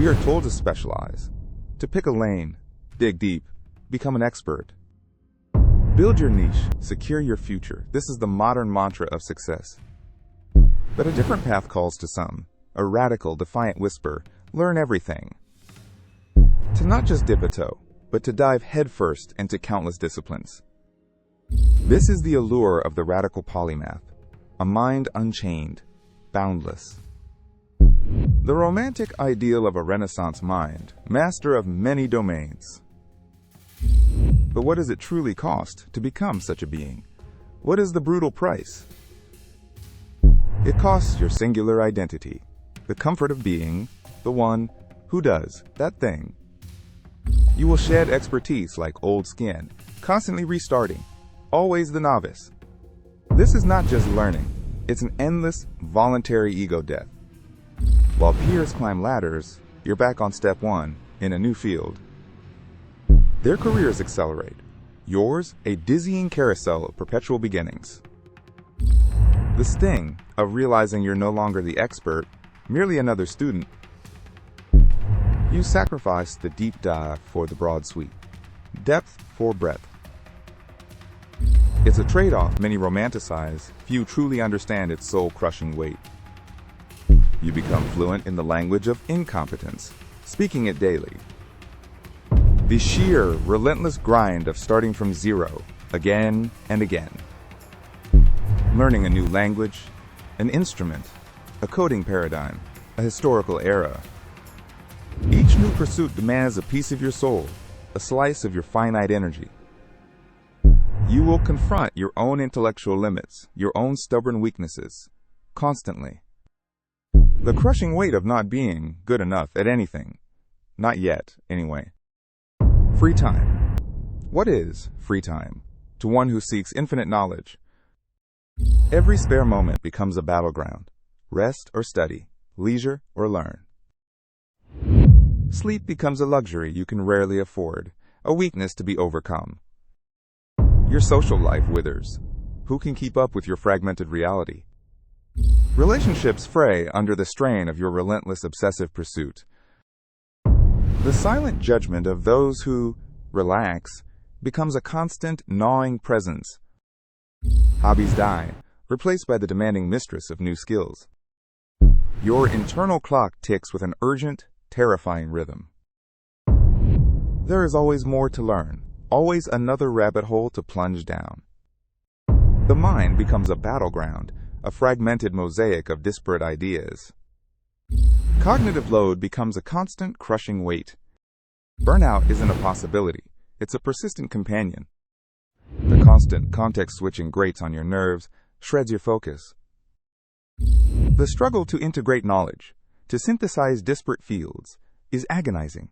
We are told to specialize, to pick a lane, dig deep, become an expert. Build your niche, secure your future. This is the modern mantra of success. But a different path calls to some, a radical, defiant whisper, learn everything. To not just dip a toe, but to dive headfirst into countless disciplines. This is the allure of the radical polymath, a mind unchained, boundless. The romantic ideal of a Renaissance mind, master of many domains. But what does it truly cost to become such a being? What is the brutal price? It costs your singular identity, the comfort of being the one who does that thing. You will shed expertise like old skin, constantly restarting, always the novice. This is not just learning, it's an endless, voluntary ego death. While peers climb ladders, you're back on step one in a new field. Their careers accelerate. Yours, a dizzying carousel of perpetual beginnings. The sting of realizing you're no longer the expert, merely another student. You sacrifice the deep dive for the broad sweep, depth for breadth. It's a trade-off many romanticize, few truly understand its soul-crushing weight. You become fluent in the language of incompetence, speaking it daily. The sheer, relentless grind of starting from zero, again and again. Learning a new language, an instrument, a coding paradigm, a historical era. Each new pursuit demands a piece of your soul, a slice of your finite energy. You will confront your own intellectual limits, your own stubborn weaknesses, constantly. The crushing weight of not being good enough at anything. Not yet, anyway. Free time. What is free time to one who seeks infinite knowledge? Every spare moment becomes a battleground. Rest or study, leisure or learn. Sleep becomes a luxury you can rarely afford, a weakness to be overcome. Your social life withers. Who can keep up with your fragmented reality? Relationships fray under the strain of your relentless obsessive pursuit. The silent judgment of those who relax becomes a constant, gnawing presence. Hobbies die, replaced by the demanding mistress of new skills. Your internal clock ticks with an urgent, terrifying rhythm. There is always more to learn, always another rabbit hole to plunge down. The mind becomes a battleground, a fragmented mosaic of disparate ideas. Cognitive load becomes a constant, crushing weight. Burnout isn't a possibility, it's a persistent companion. The constant context-switching grates on your nerves, shreds your focus. The struggle to integrate knowledge, to synthesize disparate fields, is agonizing.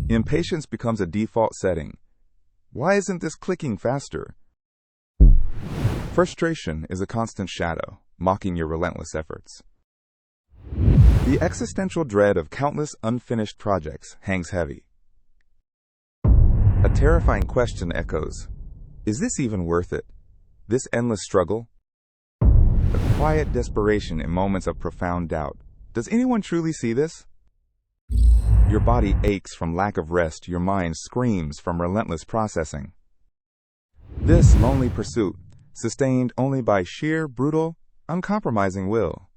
Impatience becomes a default setting. Why isn't this clicking faster? Frustration is a constant shadow, mocking your relentless efforts. The existential dread of countless unfinished projects hangs heavy. A terrifying question echoes, is this even worth it? This endless struggle? A quiet desperation in moments of profound doubt. Does anyone truly see this? Your body aches from lack of rest, your mind screams from relentless processing. This lonely pursuit, sustained only by sheer, brutal, uncompromising will.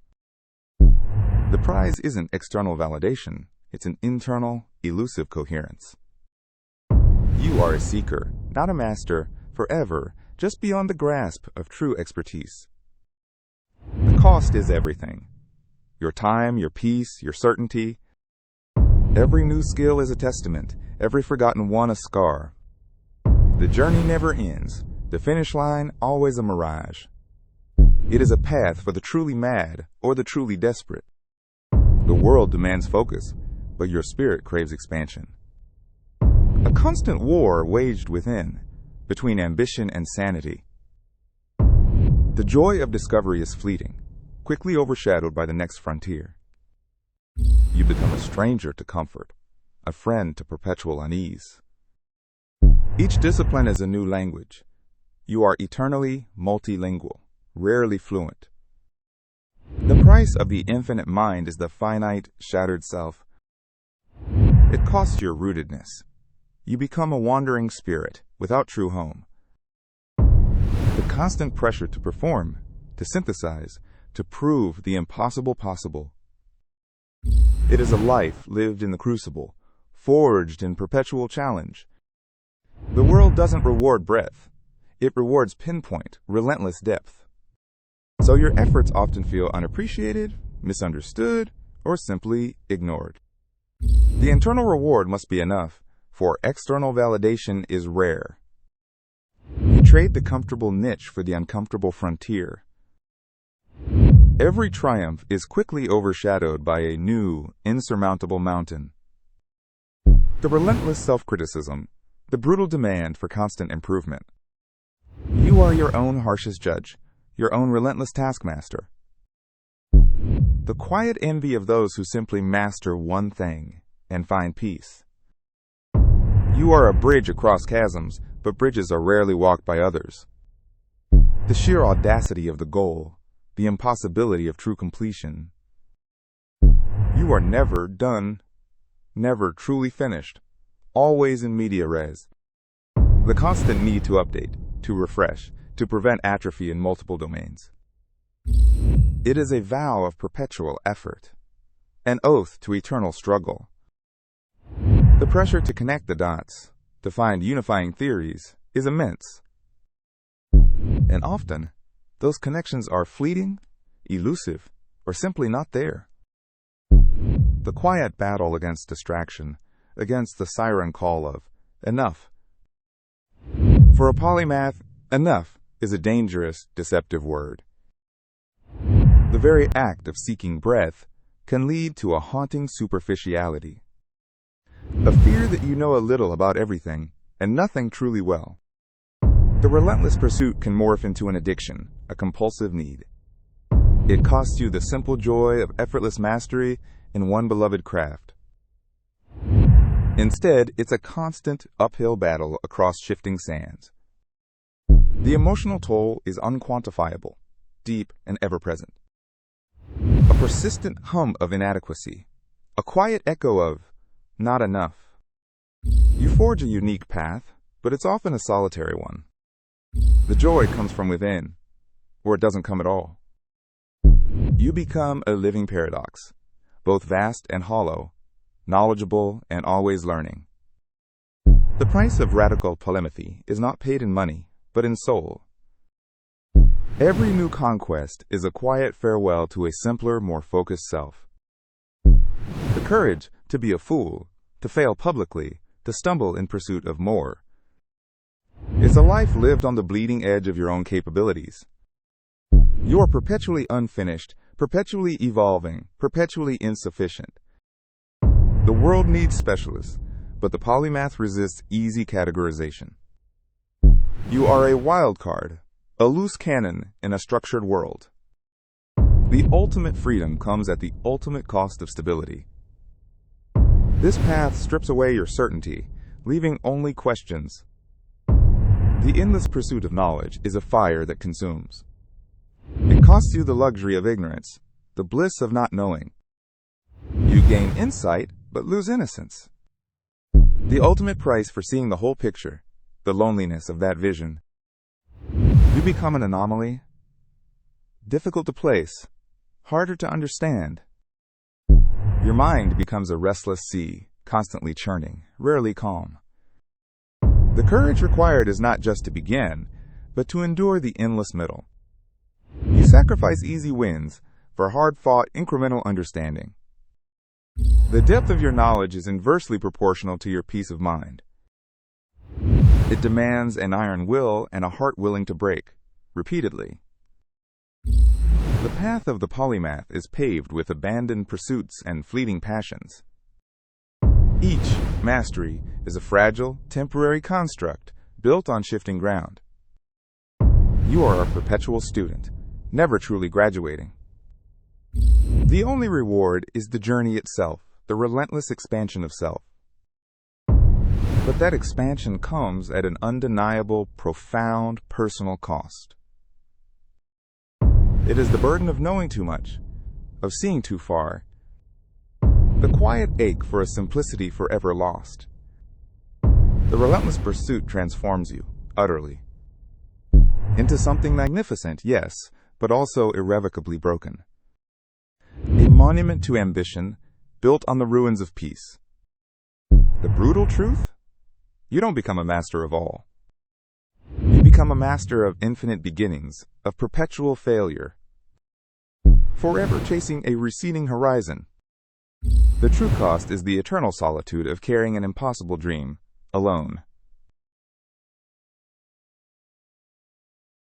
The prize isn't external validation, it's an internal, elusive coherence. You are a seeker, not a master, forever, just beyond the grasp of true expertise. The cost is everything. Your time, your peace, your certainty. Every new skill is a testament, every forgotten one a scar. The journey never ends, the finish line always a mirage. It is a path for the truly mad or the truly desperate. The world demands focus, but your spirit craves expansion. A constant war waged within, between ambition and sanity. The joy of discovery is fleeting, quickly overshadowed by the next frontier. You become a stranger to comfort, a friend to perpetual unease. Each discipline is a new language. You are eternally multilingual, rarely fluent. The price of the infinite mind is the finite, shattered self. It costs your rootedness. You become a wandering spirit without true home. The constant pressure to perform, to synthesize, to prove the impossible possible. It is a life lived in the crucible, forged in perpetual challenge. The world doesn't reward breadth. It rewards pinpoint, relentless depth. So your efforts often feel unappreciated, misunderstood, or simply ignored. The internal reward must be enough, for external validation is rare. You trade the comfortable niche for the uncomfortable frontier. Every triumph is quickly overshadowed by a new, insurmountable mountain. The relentless self-criticism, the brutal demand for constant improvement. You are your own harshest judge, your own relentless taskmaster. The quiet envy of those who simply master one thing and find peace. You are a bridge across chasms, but bridges are rarely walked by others. The sheer audacity of the goal, the impossibility of true completion. You are never done, never truly finished, always in media res. The constant need to update, to refresh, to prevent atrophy in multiple domains. It is a vow of perpetual effort, an oath to eternal struggle. The pressure to connect the dots, to find unifying theories, is immense. And often, those connections are fleeting, elusive, or simply not there. The quiet battle against distraction, against the siren call of enough. For a polymath, enough is a dangerous, deceptive word. The very act of seeking breadth can lead to a haunting superficiality. A fear that you know a little about everything and nothing truly well. The relentless pursuit can morph into an addiction, a compulsive need. It costs you the simple joy of effortless mastery in one beloved craft. Instead, it's a constant uphill battle across shifting sands. The emotional toll is unquantifiable, deep and ever-present. A persistent hum of inadequacy, a quiet echo of not enough. You forge a unique path, but it's often a solitary one. The joy comes from within, or it doesn't come at all. You become a living paradox, both vast and hollow, knowledgeable and always learning. The price of radical polymathy is not paid in money, but in soul. Every new conquest is a quiet farewell to a simpler, more focused self. The courage to be a fool, to fail publicly, to stumble in pursuit of more. It's a life lived on the bleeding edge of your own capabilities. You are perpetually unfinished, perpetually evolving, perpetually insufficient. The world needs specialists, but the polymath resists easy categorization. You are a wild card, a loose cannon in a structured world. The ultimate freedom comes at the ultimate cost of stability. This path strips away your certainty, leaving only questions. The endless pursuit of knowledge is a fire that consumes. It costs you the luxury of ignorance, the bliss of not knowing. You gain insight, but lose innocence. The ultimate price for seeing the whole picture, the loneliness of that vision. You become an anomaly, difficult to place, harder to understand. Your mind becomes a restless sea, constantly churning, rarely calm. The courage required is not just to begin, but to endure the endless middle. You sacrifice easy wins for hard-fought incremental understanding. The depth of your knowledge is inversely proportional to your peace of mind. It demands an iron will and a heart willing to break, repeatedly. The path of the polymath is paved with abandoned pursuits and fleeting passions. Each mastery is a fragile, temporary construct built on shifting ground. You are a perpetual student, never truly graduating. The only reward is the journey itself, the relentless expansion of self. But that expansion comes at an undeniable, profound personal cost. It is the burden of knowing too much, of seeing too far, the quiet ache for a simplicity forever lost. The relentless pursuit transforms you, utterly, into something magnificent, yes, but also irrevocably broken. A monument to ambition, built on the ruins of peace. The brutal truth? You don't become a master of all. You become a master of infinite beginnings, of perpetual failure, forever chasing a receding horizon. The true cost is the eternal solitude of carrying an impossible dream, alone.